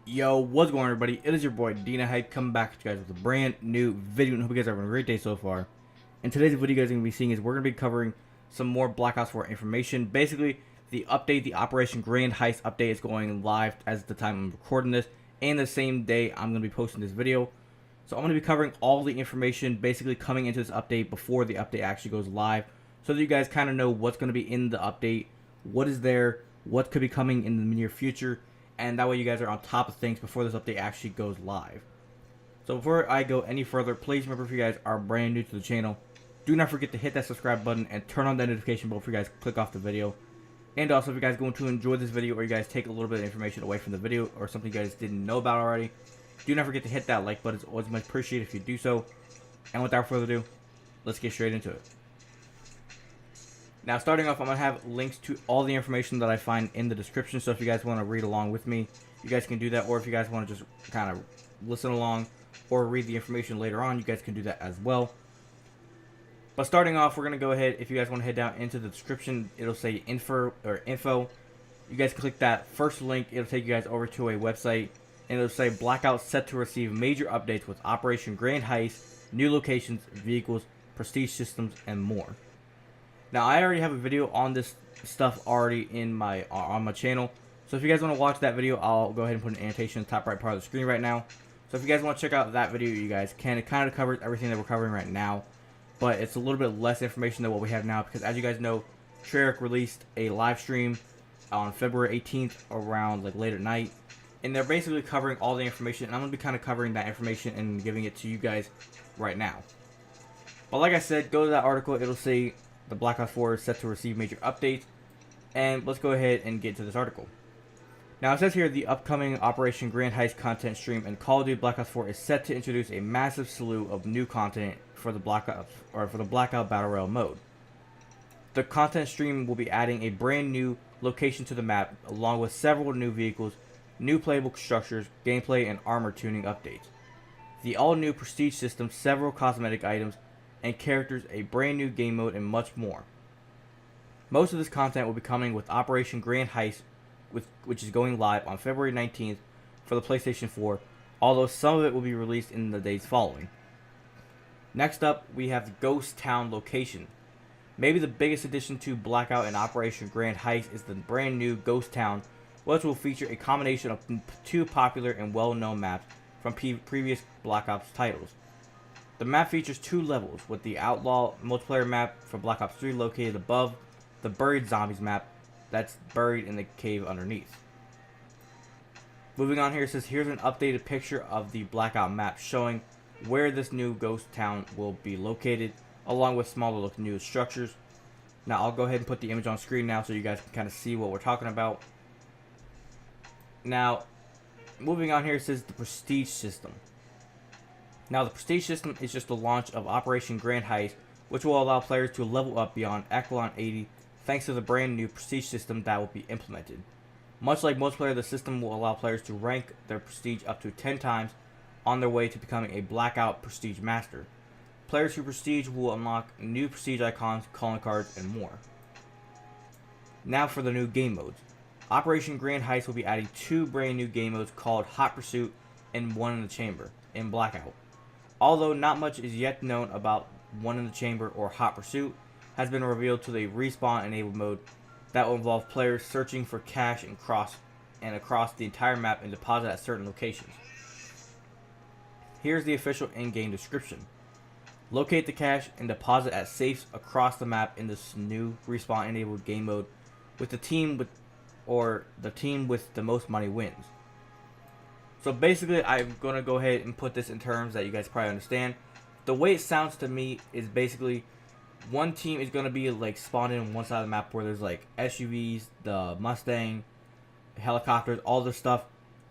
Yo, what's going on, everybody? It is your boy Dina Hype coming back at you guys with a brand new video, and hope you guys are having a great day so far. In today's video, you guys are going to be seeing is we're going to be covering some more Black Ops 4 information. Basically, the update, the Operation Grand Heist update is going live as the time I'm recording this, and the same day I'm going to be posting this video. So I'm going to be covering all the information basically coming into this update before the update actually goes live, so that you guys kind of know what's going to be in the update, what is there, what could be coming in the near future, and that way you guys are on top of things before this update actually goes live. So before I go any further, please remember, if you guys are brand new to the channel, do not forget to hit that subscribe button and turn on that notification bell for you guys click off the video. And also, if you guys are going to enjoy this video, or you guys take a little bit of information away from the video, or something you guys didn't know about already, do not forget to hit that like button. It's always much appreciated if you do so. And without further ado, let's get straight into it. Now, starting off, I'm going to have links to all the information that I find in the description, so if you guys want to read along with me, you guys can do that, or if you guys want to just kind of listen along or read the information later on, you guys can do that as well. But starting off, we're going to go ahead, if you guys want to head down into the description, it'll say info. You guys can click that first link, it'll take you guys over to a website, and it'll say Blackout set to receive major updates with Operation Grand Heist, new locations, vehicles, prestige systems, and more. Now, I already have a video on this stuff already in on my channel, so if you guys want to watch that video, I'll go ahead and put an annotation in the top right part of the screen right now. So if you guys want to check out that video, you guys can. It kind of covers everything that we're covering right now, but it's a little bit less information than what we have now, because as you guys know, TREYARCH released a live stream on February 18th around like late at night, and they're basically covering all the information, and I'm going to be kind of covering that information and giving it to you guys right now. But like I said, go to that article, it'll say the Black Ops 4 is set to receive major updates, and let's go ahead and get to this article. Now, it says here the upcoming Operation Grand Heist content stream in Call of Duty Black Ops 4 is set to introduce a massive slew of new content for the Blackout Battle Royale mode. The content stream will be adding a brand new location to the map, along with several new vehicles, new playable structures, gameplay, and armor tuning updates. The all-new prestige system, several cosmetic items, and characters, a brand new game mode, and much more. Most of this content will be coming with Operation Grand Heist, which is going live on February 19th for the PlayStation 4, although some of it will be released in the days following. Next up, we have the Ghost Town location. Maybe the biggest addition to Blackout and Operation Grand Heist is the brand new Ghost Town, which will feature a combination of two popular and well-known maps from previous Black Ops titles. The map features two levels, with the Outlaw multiplayer map for Black Ops 3 located above the Buried Zombies map that's buried in the cave underneath. Moving on here, it says here's an updated picture of the Blackout map showing where this new ghost town will be located, along with smaller looking new structures. Now, I'll go ahead and put the image on screen now so you guys can kind of see what we're talking about. Now, moving on here, it says the Prestige system. Now, the Prestige system is just the launch of Operation Grand Heist, which will allow players to level up beyond Echelon 80 thanks to the brand new Prestige system that will be implemented. Much like multiplayer, the system will allow players to rank their Prestige up to 10 times on their way to becoming a Blackout Prestige Master. Players who Prestige will unlock new Prestige icons, calling cards, and more. Now for the new game modes. Operation Grand Heist will be adding two brand new game modes called Hot Pursuit and One in the Chamber in Blackout. Although not much is yet known about One in the Chamber or Hot Pursuit, has been revealed to the respawn enabled mode that will involve players searching for cash and across the entire map and deposit at certain locations. Here's the official in-game description. Locate the cash and deposit at safes across the map in this new respawn enabled game mode, with the team with the most money wins. So basically, I'm going to go ahead and put this in terms that you guys probably understand. The way it sounds to me is basically one team is going to be like spawned in one side of the map where there's like SUVs, the Mustang, helicopters, all this stuff,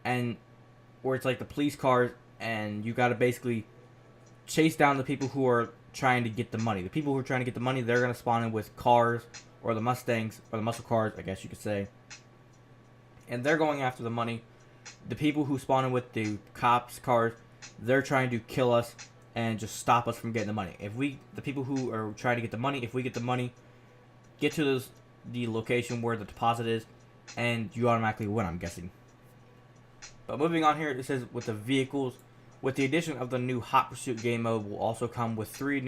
and where it's like the police cars, and you got to basically chase down the people who are trying to get the money. The people who are trying to get the money, they're going to spawn in with cars, or the Mustangs, or the muscle cars, I guess you could say, and they're going after the money. The people who spawn in with the cops' cars, they're trying to kill us and just stop us from getting the money. The people who are trying to get the money, if we get the money, get to the location where the deposit is, and you automatically win, I'm guessing. But moving on here, it says with the vehicles, with the addition of the new Hot Pursuit game mode, will also come with three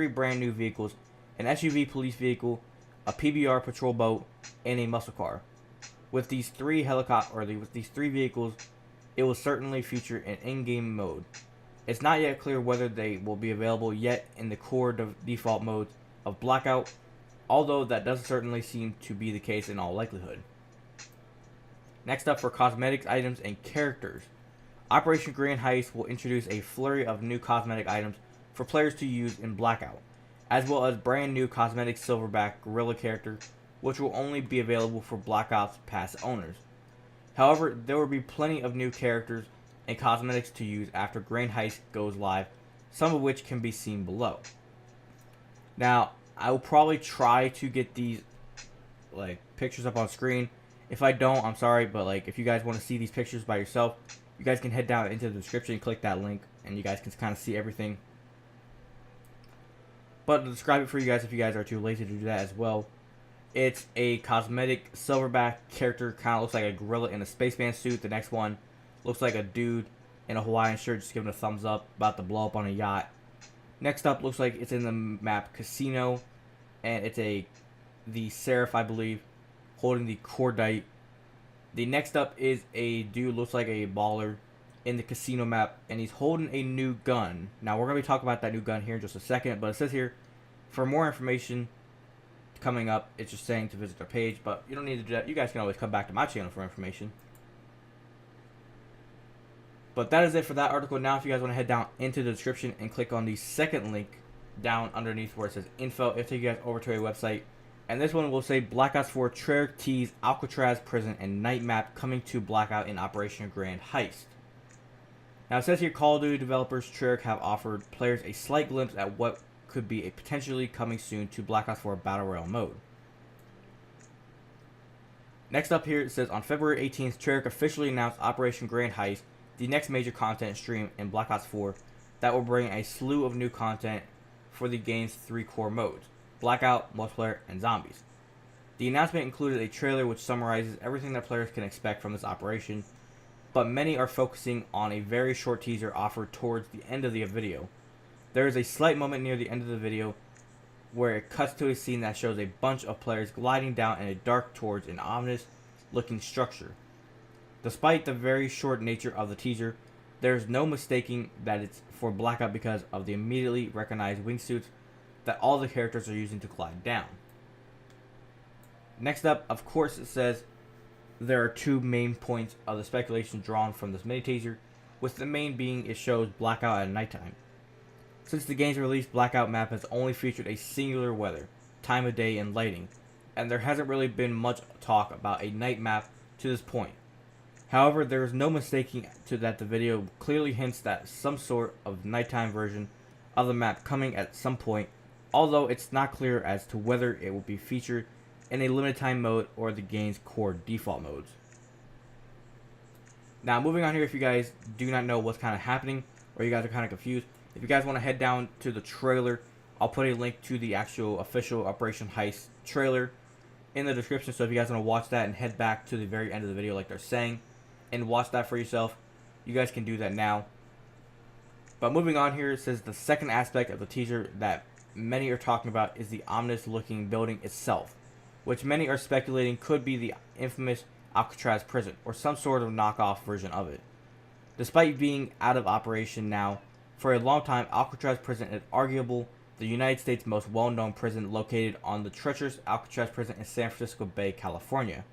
brand new vehicles: an SUV police vehicle, a PBR patrol boat, and a muscle car. With these three vehicles, it will certainly feature an in-game mode. It's not yet clear whether they will be available yet in the core default modes of Blackout, although that does certainly seem to be the case in all likelihood. Next up, for cosmetics, items, and characters, Operation Grand Heist will introduce a flurry of new cosmetic items for players to use in Blackout, as well as brand new cosmetic silverback gorilla character, which will only be available for Black Ops Pass owners. However, there will be plenty of new characters and cosmetics to use after Grand Heist goes live, some of which can be seen below. Now, I will probably try to get these pictures up on screen. If I don't, I'm sorry, but if you guys want to see these pictures by yourself, you guys can head down into the description and click that link, and you guys can kind of see everything. But to describe it for you guys, if you guys are too lazy to do that as well, it's a cosmetic silverback character, kind of looks like a gorilla in a spaceman suit. The next one looks like a dude in a Hawaiian shirt just giving a thumbs up, about to blow up on a yacht. Next up looks like it's in the map Casino, and it's the Seraph, I believe, holding the Cordite. The next up is a dude, looks like a baller, in the Casino map, and he's holding a new gun. Now, we're going to be talking about that new gun here in just a second, but it says here, for more information coming up, it's just saying to visit our page, but you don't need to do that. You guys can always come back to my channel for information. But that is it for that article. Now, if you guys want to head down into the description and click on the second link down underneath where it says info, it'll take you guys over to a website. And this one will say Black Ops 4 Treyarch tease Alcatraz Prison and Night Map coming to Blackout in Operation Grand Heist. Now, it says here Call of Duty developers Treyarch have offered players a slight glimpse at what could be a potentially coming soon to Black Ops 4 Battle Royale mode. Next up here, it says on February 18th, Treyarch officially announced Operation Grand Heist, the next major content stream in Black Ops 4 that will bring a slew of new content for the game's three core modes: Blackout, Multiplayer, and Zombies. The announcement included a trailer which summarizes everything that players can expect from this operation, but many are focusing on a very short teaser offered towards the end of the video. There is a slight moment near the end of the video where it cuts to a scene that shows a bunch of players gliding down in a dark towards an ominous looking structure. Despite the very short nature of the teaser, there is no mistaking that it's for Blackout because of the immediately recognized wingsuits that all the characters are using to glide down. Next up, of course, it says there are two main points of the speculation drawn from this mini teaser, with the main being it shows Blackout at nighttime. Since the game's release, Blackout map has only featured a singular weather, time of day, and lighting, and there hasn't really been much talk about a night map to this point. However, there is no mistaking to that the video clearly hints that some sort of nighttime version of the map coming at some point, although it's not clear as to whether it will be featured in a limited time mode or the game's core default modes. Now, moving on here, if you guys do not know what's kind of happening, or you guys are kind of confused, if you guys want to head down to the trailer, I'll put a link to the actual official Operation Heist trailer in the description, so if you guys want to watch that and head back to the very end of the video like they're saying, and watch that for yourself, you guys can do that now. But moving on here, it says the second aspect of the teaser that many are talking about is the ominous looking building itself, which many are speculating could be the infamous Alcatraz prison, or some sort of knockoff version of it. Despite being out of operation now, for a long time, Alcatraz prison is arguably the United States' most well-known prison, located on the treacherous Alcatraz prison in San Francisco Bay, California.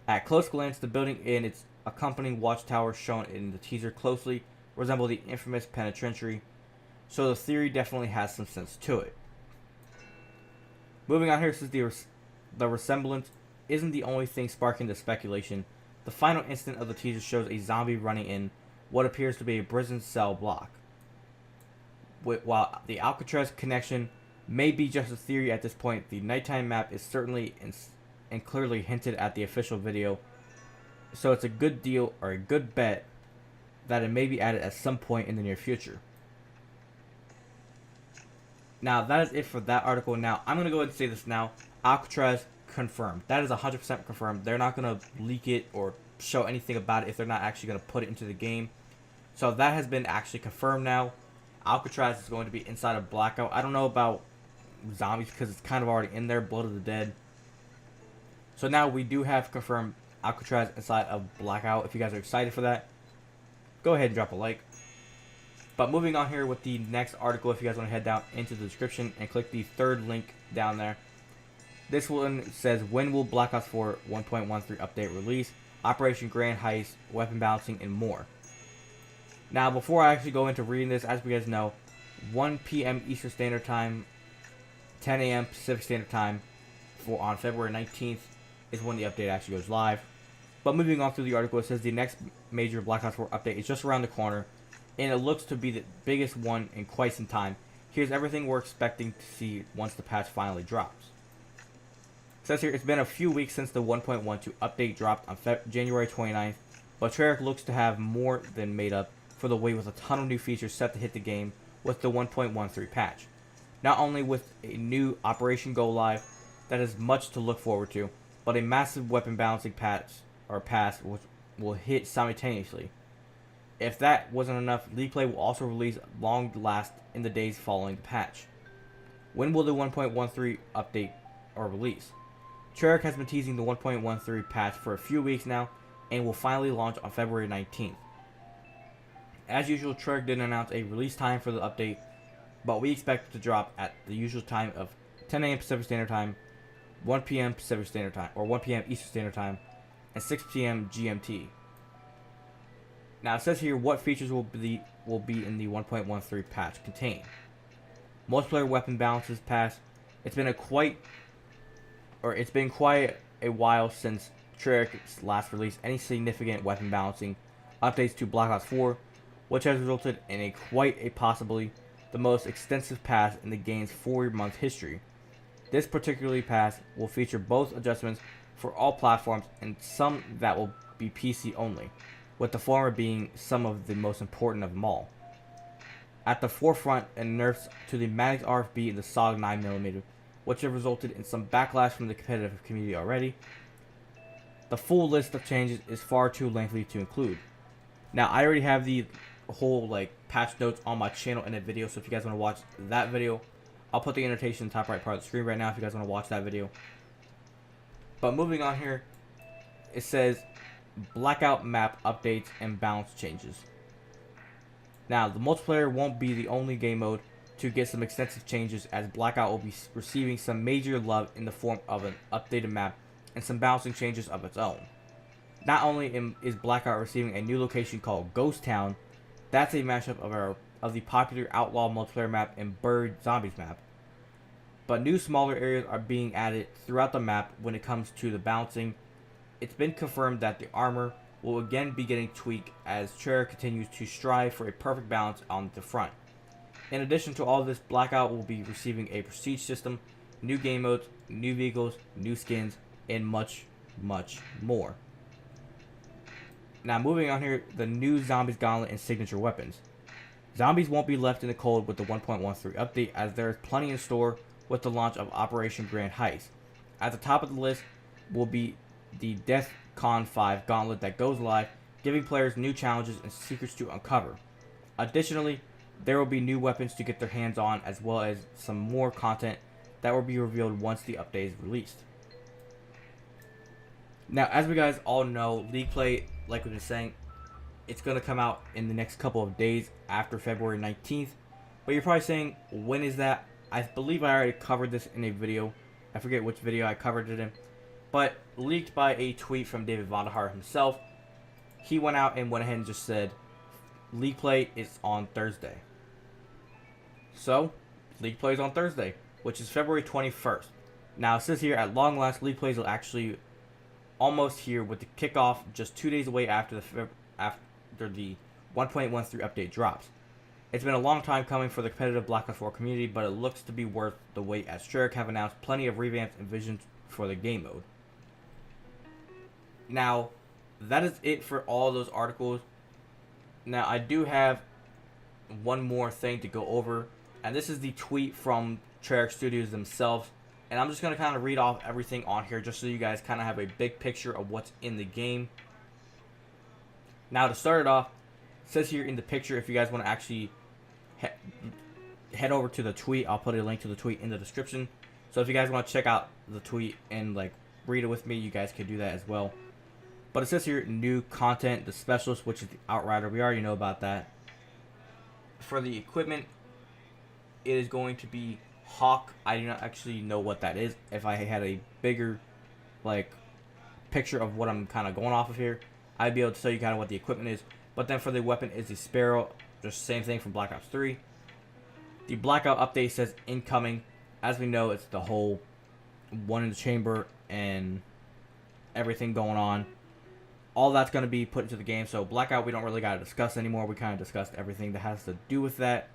At close glance, the building and its accompanying watchtower shown in the teaser closely resemble the infamous penitentiary, so the theory definitely has some sense to it. Moving on here, since the resemblance isn't the only thing sparking the speculation, the final instant of the teaser shows a zombie running in what appears to be a prison cell block. While the Alcatraz connection may be just a theory at this point, the nighttime map is certainly and clearly hinted at the official video, so it's a good deal or a good bet that it may be added at some point in the near future. Now, that is it for that article. Now, I'm going to go ahead and say this now. Alcatraz confirmed. That is 100% confirmed. They're not going to leak it or show anything about it if they're not actually going to put it into the game. So that has been actually confirmed now. Alcatraz is going to be inside of Blackout. I don't know about Zombies because it's kind of already in there, Blood of the Dead. So now we do have confirmed Alcatraz inside of Blackout. If you guys are excited for that, go ahead and drop a like. But moving on here with the next article, if you guys want to head down into the description and click the third link down there. This one says, when will Black Ops 4 1.13 update release? Operation Grand Heist, weapon balancing, and more. Now, before I actually go into reading this, as you guys know, 1 p.m. Eastern Standard Time, 10 a.m. Pacific Standard Time on February 19th is when the update actually goes live. But moving on through the article, it says the next major Black Ops 4 update is just around the corner, and it looks to be the biggest one in quite some time. Here's everything we're expecting to see once the patch finally drops. It says here, it's been a few weeks since the 1.12 update dropped on January 29th, but Treyarch looks to have more than made up for the wait with a ton of new features set to hit the game with the 1.13 patch. Not only with a new Operation Go Live that is much to look forward to, but a massive weapon balancing patch or pass which will hit simultaneously. If that wasn't enough, League Play will also release Long Last in the days following the patch. When will the 1.13 update or release? Treyarch has been teasing the 1.13 patch for a few weeks now and will finally launch on February 19th. As usual, Treyarch didn't announce a release time for the update, but we expect it to drop at the usual time of 10 a.m. Pacific Standard Time, 1 p.m. Pacific Standard Time, or 1 p.m. Eastern Standard Time, and 6 p.m. GMT. Now it says here what features will be in the 1.13 patch contain. Multiplayer weapon balances pass. It's been quite a while since Treyarch last released any significant weapon balancing updates to Black Ops 4, which has resulted in possibly the most extensive pass in the game's 4-month history. This particular pass will feature both adjustments for all platforms and some that will be PC only, with the former being some of the most important of them all. At the forefront and nerfs to the Mag's RFB and the SOG 9mm, which have resulted in some backlash from the competitive community already. The full list of changes is far too lengthy to include. Now, I already have the whole patch notes on my channel in a video, so if you guys want to watch that video, I'll put the annotation in the top right part of the screen right now if you guys want to watch that video. But moving on here, it says Blackout map updates and balance changes. Now, the multiplayer won't be the only game mode to get some extensive changes, as Blackout will be receiving some major love in the form of an updated map and some balancing changes of its own. Not only is Blackout receiving a new location called Ghost Town, that's a mashup of the popular Outlaw multiplayer map and Bird Zombies map, but new smaller areas are being added throughout the map when it comes to the balancing. It's been confirmed that the armor will again be getting tweaked as Treyarch continues to strive for a perfect balance on the front. In addition to all this, Blackout will be receiving a prestige system, new game modes, new vehicles, new skins, and much, much more. Now moving on here, the new Zombies Gauntlet and signature weapons. Zombies won't be left in the cold with the 1.13 update, as there is plenty in store with the launch of Operation Grand Heist. At the top of the list will be the DEFCON 5 Gauntlet that goes live, giving players new challenges and secrets to uncover. Additionally, there will be new weapons to get their hands on, as well as some more content that will be revealed once the update is released. Now, as we guys all know, League Play, like we've been saying, it's going to come out in the next couple of days after February 19th. But you're probably saying, when is that? I believe I already covered this in a video. I forget which video I covered it in. But leaked by a tweet from David VONDERHAAR himself, he went out and went ahead and just said, League Play is on Thursday. So, League Play is on Thursday, which is February 21st. Now, it says here, at long last, League Plays will actually almost here, with the kickoff just 2 days away after the 1.13 update drops. It's been a long time coming for the competitive Black Ops 4 community, but it looks to be worth the wait, as Treyarch have announced plenty of revamps and visions for the game mode. Now, that is it for all those articles. Now, I do have one more thing to go over, and this is the tweet from Treyarch Studios themselves. And I'm just going to kind of read off everything on here just so you guys kind of have a big picture of what's in the game. Now to start it off, it says here in the picture, if you guys want to actually head over to the tweet, I'll put a link to the tweet in the description. So if you guys want to check out the tweet and like read it with me, you guys can do that as well. But it says here, new content, the specialist, which is the Outrider. We already know about that. For the equipment, it is going to be Hawk. I do not actually know what that is. If I had a bigger like picture of what I'm kind of going off of here, I'd be able to tell you kind of what the equipment is. But then for the weapon is the Sparrow. Just same thing from Black Ops 3. The Blackout update says incoming. As we know, it's the whole one in the chamber and everything going on. All that's going to be put into the game. So Blackout we don't really got to discuss anymore. We kind of discussed everything that has to do with that.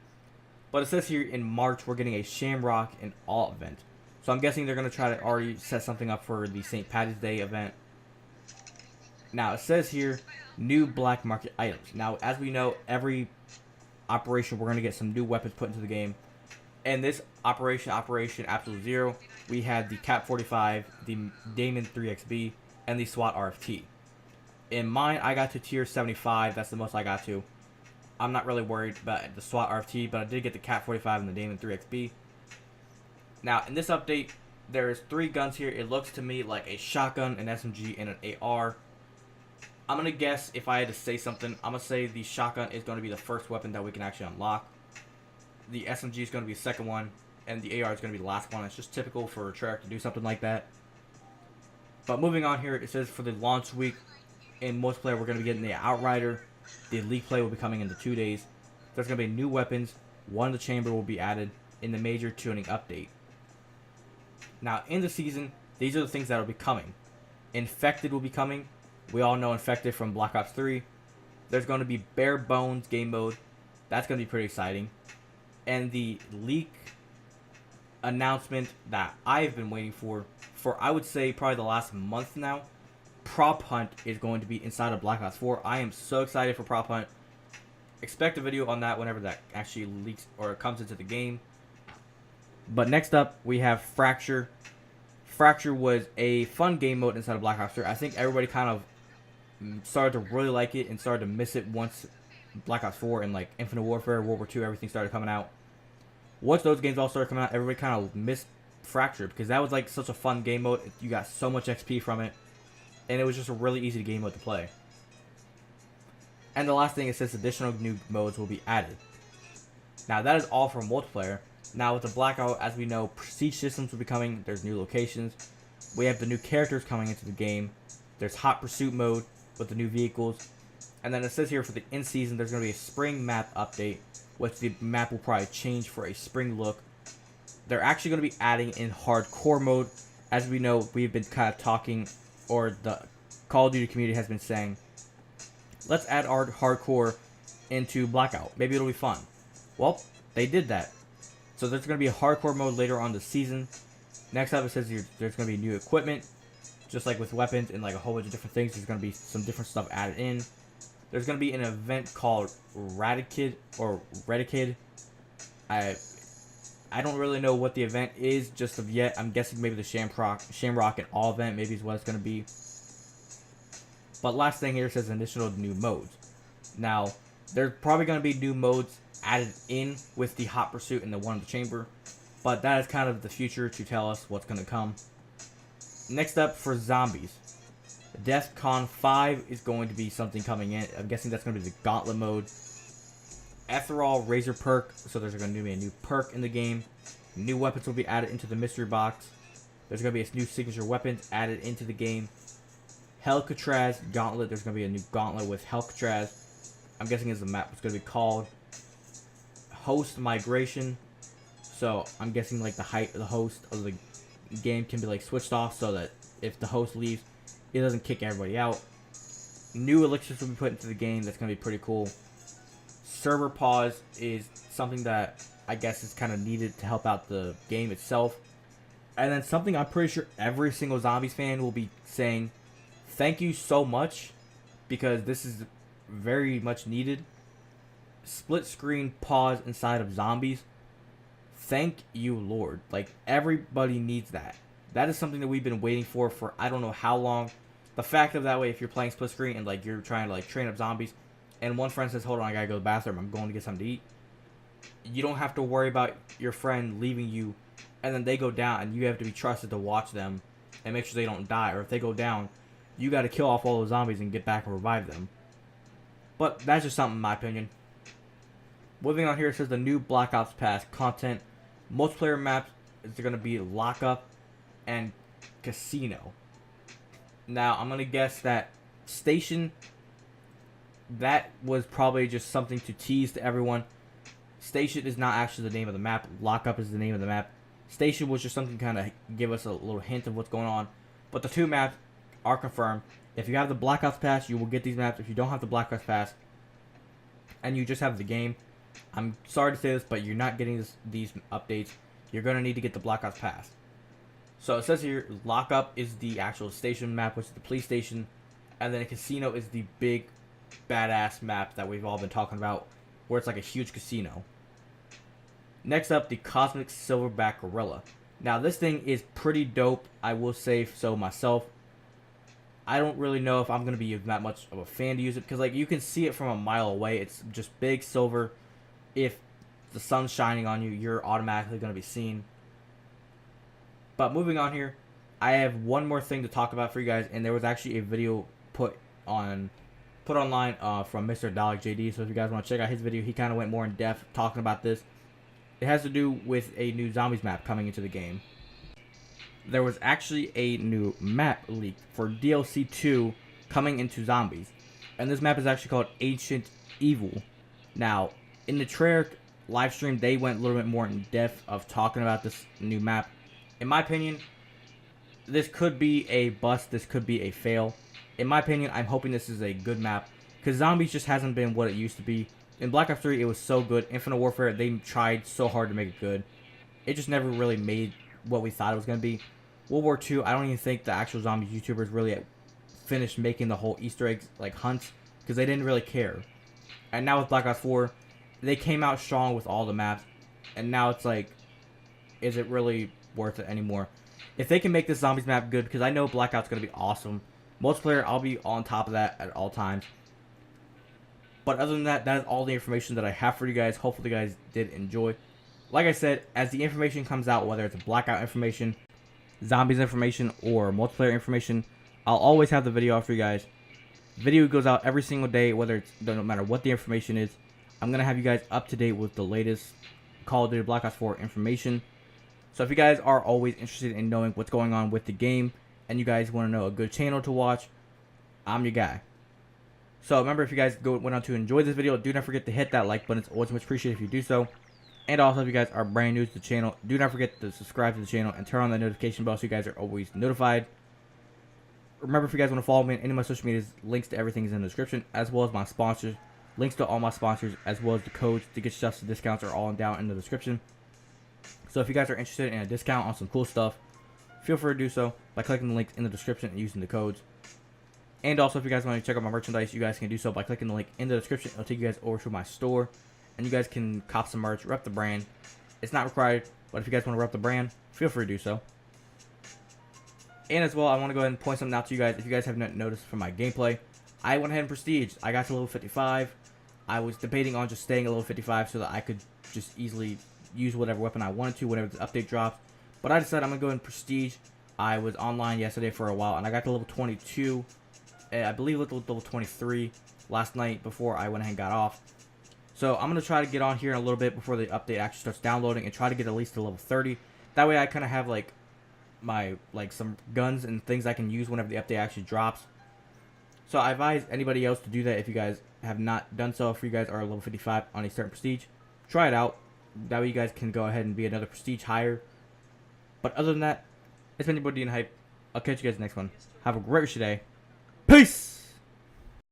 But it says here in March we're getting a Shamrock and All event. So I'm guessing they're going to try to already set something up for the St. Patty's Day event. Now it says here new black market items. Now as we know, every operation we're going to get some new weapons put into the game. And this Operation Absolute Zero, we had the Cap 45, the Damon 3XB, and the SWAT RFT. In mine, I got to tier 75. That's the most I got to. I'm not really worried about the SWAT RFT, but I did get the Cap 45 and the Damon 3XB. Now, in this update, there's 3 guns here. It looks to me like a shotgun, an SMG, and an AR. I'm going to guess if I had to say something, I'm going to say the shotgun is going to be the first weapon that we can actually unlock. The SMG is going to be the second one, and the AR is going to be the last one. It's just typical for Treyarch to do something like that. But moving on here, it says for the launch week, in multiplayer, we're going to be getting the Outrider. The Elite play will be coming in the 2 days. There's going to be new weapons. One in the chamber will be added in the major tuning update. Now, in the season, these are the things that will be coming. Infected will be coming. We all know Infected from Black Ops 3. There's going to be Bare Bones game mode. That's going to be pretty exciting. And the leak announcement that I've been waiting for I would say probably the last month now. Prop Hunt is going to be inside of Black Ops 4. I am so excited for Prop Hunt. Expect a video on that whenever that actually leaks or comes into the game. But next up, we have Fracture. Fracture was a fun game mode inside of Black Ops 3. I think everybody kind of started to really like it and started to miss it once Black Ops 4 and like Infinite Warfare, World War II, everything started coming out. Once those games all started coming out, everybody kind of missed Fracture because that was like such a fun game mode. You got so much XP from it. And it was just a really easy game mode to play. And the last thing, it says additional new modes will be added. Now that is all for multiplayer. Now with the Blackout, as we know, prestige systems will be coming. There's new locations. We have the new characters coming into the game. There's hot pursuit mode with the new vehicles. And then it says here for the in-season, there's going to be a spring map update, which the map will probably change for a spring look. They're actually going to be adding in hardcore mode. As we know, we've been kind of talking, or the Call of Duty community has been saying, let's add our hardcore into Blackout. Maybe it'll be fun. Well, they did that. So there's going to be a hardcore mode later on this season. Next up, it says there's going to be new equipment. Just like with weapons and like a whole bunch of different things, there's going to be some different stuff added in. There's going to be an event called Radikid or Redikid. I don't really know what the event is just of yet. I'm guessing maybe the Shamrock and All event maybe is what it's going to be. But last thing here says additional new modes. Now, there's probably going to be new modes added in with the Hot Pursuit and the one in the chamber. But that is kind of the future to tell us what's going to come. Next up for zombies. DEFCON 5 is going to be something coming in. I'm guessing that's going to be the Gauntlet mode. Ethereal Razor perk, so there's going to be a new perk in the game. New weapons will be added into the mystery box. There's going to be a new signature weapons added into the game. Helcatraz Gauntlet, there's going to be a new gauntlet with Helcatraz. I'm guessing is the map it's going to be called. Host Migration, so I'm guessing like the host of the game can be like switched off so that if the host leaves, it doesn't kick everybody out. New elixirs will be put into the game. That's going to be pretty cool. Server pause is something that I guess is kind of needed to help out the game itself. And then something I'm pretty sure every single Zombies fan will be saying, thank you so much, because this is very much needed. Split screen pause inside of Zombies. Thank you, Lord. Like, everybody needs that. That is something that we've been waiting for I don't know how long. The fact of that way, if you're playing split screen and like you're trying to like train up zombies, and one friend says, "Hold on, I gotta go to the bathroom. I'm going to get something to eat." You don't have to worry about your friend leaving you, and then they go down, and you have to be trusted to watch them and make sure they don't die. Or if they go down, you got to kill off all those zombies and get back and revive them. But that's just something in my opinion. Moving on here, it says the new Black Ops Pass content. Multiplayer maps is going to be Lockup and Casino. Now, I'm going to guess that Station, that was probably just something to tease to everyone. Station is not actually the name of the map. Lockup is the name of the map. Station was just something to kind of give us a little hint of what's going on. But the two maps are confirmed. If you have the Black Ops Pass, you will get these maps. If you don't have the Black Ops Pass and you just have the game, I'm sorry to say this, but you're not getting these updates. You're going to need to get the Black Ops Pass. So it says here, Lockup is the actual station map, which is the police station. And then a Casino is the big, badass map that we've all been talking about, where it's like a huge casino. Next up, the Cosmic Silverback Gorilla. Now, this thing is pretty dope, I will say so myself. I don't really know if I'm going to be that much of a fan to use it, because like you can see it from a mile away. It's just big silver. If the sun's shining on you, you're automatically going to be seen. But moving on here, I have one more thing to talk about for you guys, and there was actually a video put online from Mr. Dalek JD. So if you guys want to check out his video, he kind of went more in depth talking about this. It has to do with a new zombies map coming into the game. There was actually a new map leaked for DLC 2 coming into zombies, and this map is actually called Ancient Evil. Now, in the TREYARCH live stream, they went a little bit more in depth of talking about this new map. In my opinion, this could be a bust. This could be a fail. In my opinion, I'm hoping this is a good map, because zombies just hasn't been what it used to be. In Black Ops 3, it was so good. Infinite Warfare, they tried so hard to make it good. It just never really made what we thought it was going to be. World War II, I don't even think the actual zombies YouTubers really finished making the whole Easter eggs, like hunts, because they didn't really care. And now with Black Ops 4, they came out strong with all the maps, and now it's like, is it really worth it anymore? If they can make this zombies map good, because I know Blackout's going to be awesome. Multiplayer, I'll be on top of that at all times. But other than that, that is all the information that I have for you guys. Hopefully you guys did enjoy. Like I said, as the information comes out, whether it's Blackout information, zombies information, or multiplayer information, I'll always have the video out for you guys. Video goes out every single day, whether it's, no matter what the information is. I'm going to have you guys up to date with the latest Call of Duty Black Ops 4 information. So if you guys are always interested in knowing what's going on with the game, and you guys want to know a good channel to watch, I'm your guy. So remember, if you guys went on to enjoy this video, do not forget to hit that like button. It's always much appreciated if you do so. And also, if you guys are brand new to the channel, do not forget to subscribe to the channel and turn on the notification bell so you guys are always notified. Remember, if you guys want to follow me on any of my social medias, links to everything is in the description, as well as my sponsors. Links to all my sponsors, as well as the codes to get yourself some discounts, are all down in the description. So if you guys are interested in a discount on some cool stuff, feel free to do so by clicking the links in the description and using the codes. And also, if you guys want to check out my merchandise, you guys can do so by clicking the link in the description. It'll take you guys over to my store, and you guys can cop some merch, rep the brand. It's not required, but if you guys want to rep the brand, feel free to do so. And as well, I want to go ahead and point something out to you guys. If you guys have not noticed from my gameplay, I went ahead and prestiged. I got to level 55. I was debating on just staying at level 55 so that I could just easily use whatever weapon I wanted to whenever the update drops. But I decided I'm going to go ahead and prestige. I was online yesterday for a while, and I got to level 22. I believe level 23 last night before I went ahead and got off. So I'm going to try to get on here in a little bit before the update actually starts downloading and try to get at least to level 30. That way I kind of have like my some guns and things I can use whenever the update actually drops. So I advise anybody else to do that if you guys have not done so. If you guys are level 55 on a certain prestige, try it out. That way you guys can go ahead and be another prestige higher. But other than that, it's been your boy D and Hype. I'll catch you guys next one. Have a great rest of your day. Peace!